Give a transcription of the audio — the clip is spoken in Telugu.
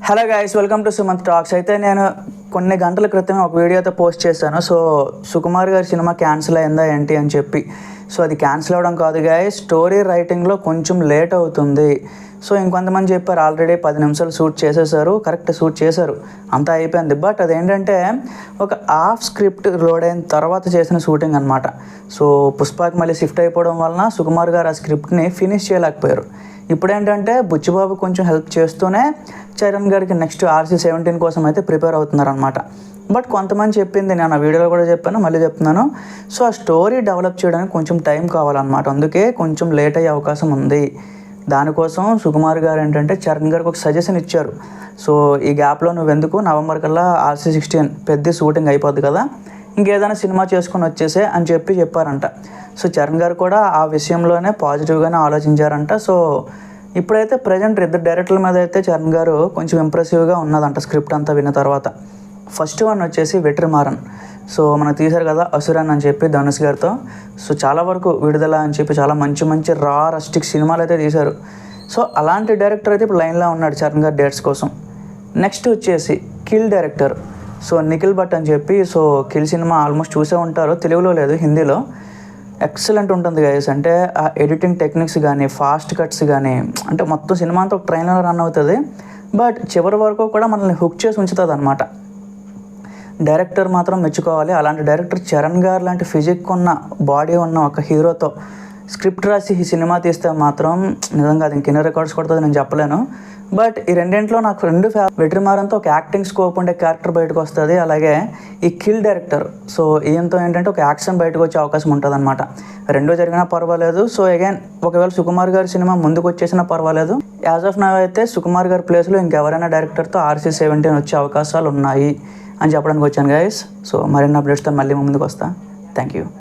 Hello guys, welcome to Sumanth talks. అయితే నేను కొన్ని గంటల క్రితమే ఒక వీడియోతో పోస్ట్ చేశాను. సో సుకుమార్ గారి సినిమా క్యాన్సిల్ అయిందా ఏంటి అని చెప్పి. సో అది క్యాన్సిల్ అవ్వడం కాదు గైస్, స్టోరీ రైటింగ్లో కొంచెం లేట్ అవుతుంది. సో ఇంకొంతమంది చెప్పారు ఆల్రెడీ 10 నిమిషాలు షూట్ చేసేసారు, కరెక్ట్ షూట్ చేశారు, అంతా అయిపోయింది. బట్ అదేంటంటే ఒక హాఫ్ స్క్రిప్ట్ లోడ్ అయిన తర్వాత చేసిన షూటింగ్ అనమాట. సో పుష్పకి మళ్ళీ షిఫ్ట్ అయిపోవడం వలన సుకుమార్ గారు ఆ స్క్రిప్ట్ని ఫినిష్ చేయలేకపోయారు. ఇప్పుడు ఏంటంటే బుచ్చిబాబు కొంచెం హెల్ప్ చేస్తూనే చరణ్ గారికి నెక్స్ట్ RC-17 కోసం అయితే ప్రిపేర్ అవుతున్నారనమాట. బట్ కొంతమంది చెప్పింది, నేను ఆ వీడియోలో కూడా చెప్పాను, మళ్ళీ చెప్తున్నాను. సో ఆ స్టోరీ డెవలప్ చేయడానికి కొంచెం టైం కావాలన్నమాట, అందుకే కొంచెం లేట్ అయ్యే అవకాశం ఉంది. దానికోసం సుకుమార్ గారు ఏంటంటే చరణ్ గారికి ఒక సజెషన్ ఇచ్చారు. సో ఈ గ్యాప్లో నువ్వెందుకు, నవంబర్ కల్లా RC-16 పెద్ద షూటింగ్ అయిపోద్ది కదా, ఇంకేదైనా సినిమా చేసుకొని వచ్చేసే అని చెప్పారంట. సో చరణ్ గారు కూడా ఆ విషయంలోనే పాజిటివ్గానే ఆలోచించారంట. సో ఇప్పుడైతే ప్రజెంట్ ఇద్దరు డైరెక్టర్ల మీద అయితే చరణ్ గారు కొంచెం ఇంప్రెసివ్గా ఉన్నదంట స్క్రిప్ట్ అంతా విన్న తర్వాత. ఫస్ట్ వన్ వచ్చేసి వెట్రిమారన్. సో మనం తీశారు కదా అసురన్ అని చెప్పి ధనుష్ గారితో. సో చాలా వరకు విడుదల అని చెప్పి చాలా మంచి మంచి రస్టిక్ సినిమాలు అయితే తీశారు. సో అలాంటి డైరెక్టర్ అయితే ఇప్పుడు లైన్లో ఉన్నాడు చరణ్ గారి డేట్స్ కోసం. నెక్స్ట్ వచ్చేసి కిల్ డైరెక్టర్. సో నిఖిల్ భట్ అని చెప్పి. సో కిల్ సినిమా ఆల్మోస్ట్ చూసే ఉంటారు, తెలుగులో లేదు, హిందీలో. ఎక్సలెంట్ ఉంటుంది గైస్. అంటే ఆ ఎడిటింగ్ టెక్నిక్స్ కానీ, ఫాస్ట్ కట్స్ కానీ, అంటే మొత్తం సినిమా అంతా ఒక ట్రైన్లో రన్ అవుతుంది. బట్ చివరి వరకు కూడా మనల్ని హుక్ చేసి ఉంచుతుంది అనమాట. డైరెక్టర్ మాత్రం మెచ్చుకోవాలి. అలాంటి డైరెక్టర్ చరణ్ గారు లాంటి ఫిజిక్ ఉన్న, బాడీ ఉన్న ఒక హీరోతో స్క్రిప్ట్ రాసి ఈ సినిమా తీస్తే మాత్రం నిజంగా అది ఇంకెన్ని రికార్డ్స్ కొడుతుంది నేను చెప్పలేను. బట్ ఈ రెండింటిలో నాకు రెండు వెట్రిమారన్తో ఒక యాక్టింగ్ స్కోప్ ఉండే క్యారెక్టర్ బయటకు వస్తుంది, అలాగే ఈ కిల్ డైరెక్టర్. సో ఈయంతో ఏంటంటే ఒక యాక్షన్ బయటకు వచ్చే అవకాశం ఉంటుంది అనమాట. రెండో జరిగినా పర్వాలేదు. సో అగైన్ ఒకవేళ సుకుమార్ గారి సినిమా ముందుకు వచ్చేసినా పర్వాలేదు. యాజ్ ఆఫ్ నౌ అయితే సుకుమార్ గారి ప్లేస్లో ఇంకెవరైనా డైరెక్టర్తో RC-17 వచ్చే అవకాశాలు ఉన్నాయి అని చెప్పడానికి వచ్చాను గైస్. సో మరిన్ని అప్డేట్స్తో మళ్ళీ ముందుకు వస్తాను. Thank you.